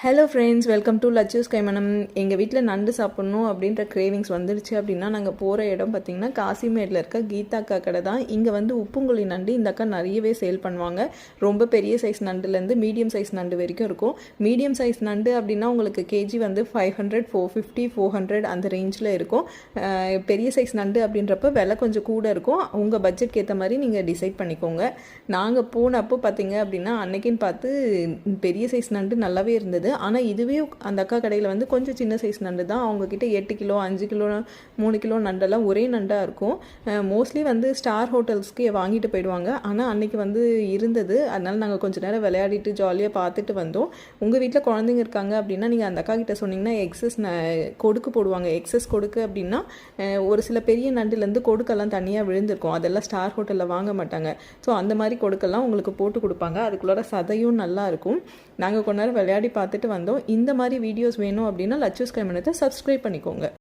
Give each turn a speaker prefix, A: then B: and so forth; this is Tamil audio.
A: Hello friends, welcome to Lachu's கைமணம். எங்கள் வீட்டில் நண்டு சாப்பிட்ணும் அப்படின்ற கிரேவிங்ஸ் வந்துடுச்சு அப்படின்னா நாங்கள் போகிற இடம் பார்த்திங்கன்னா காசிமேடில் இருக்க கீதா அக்கா கடை தான். இங்கே வந்து உப்புங்குழி நண்டு இந்த அக்கா நிறையவே சேல் பண்ணுவாங்க. ரொம்ப பெரிய சைஸ் நண்டுலேருந்து மீடியம் சைஸ் நண்டு வரைக்கும் இருக்கும். மீடியம் சைஸ் நண்டு அப்படின்னா உங்களுக்கு கேஜி வந்து 500, 450, 400 அந்த ரேஞ்சில் இருக்கும். பெரிய சைஸ் நண்டு அப்படின்றப்ப விலை கொஞ்சம் கூட இருக்கும். உங்கள் பட்ஜெட்க்கு ஏற்ற மாதிரி நீங்கள் டிசைட் பண்ணிக்கோங்க. நாங்கள் போனப்போ பார்த்திங்க அப்படின்னா அன்னைக்குன்னு பார்த்து பெரிய சைஸ் நண்டு நல்லாவே இருந்தது. ஆனால் இதுவே அந்த அக்கா கடையில் வந்து கொஞ்சம் சின்ன சைஸ் நண்டு தான். அவங்கக்கிட்ட 8 கிலோ 5 கிலோ 3 கிலோ நண்டெல்லாம் ஒரே நண்டாக இருக்கும். மோஸ்ட்லி வந்து ஸ்டார் ஹோட்டல்ஸ்க்கு வாங்கிட்டு போயிடுவாங்க. ஆனால் அன்றைக்கி வந்து இருந்தது. அதனால் நாங்கள் கொஞ்சம் நேரம் விளையாடிட்டு ஜாலியாக பார்த்துட்டு வந்தோம். உங்கள் வீட்டில் குழந்தைங்க இருக்காங்க அப்படின்னா நீங்கள் அந்த அக்கா கிட்ட சொன்னீங்கன்னா எக்ஸஸ் கொடுக்கு போடுவாங்க. எக்ஸஸ் கொடுக்கு அப்படின்னா ஒரு சில பெரிய நண்டுலேருந்து கொடுக்கெல்லாம் தனியாக விழுந்திருக்கும். அதெல்லாம் ஸ்டார் ஹோட்டலில் வாங்க மாட்டாங்க. ஸோ அந்த மாதிரி கொடுக்கெல்லாம் உங்களுக்கு போட்டு கொடுப்பாங்க. அதுக்குள்ளார சதையும் நல்லா இருக்கும். நாங்கள் கொஞ்ச நேரம் விளையாடி பார்த்துட்டு வந்தோம். இந்த மாதிரி வீடியோஸ் வேணும் அப்படின்னா லச்சூஸ் கைமணத்தை சப்ஸ்கிரைப் பண்ணிக்கோங்க.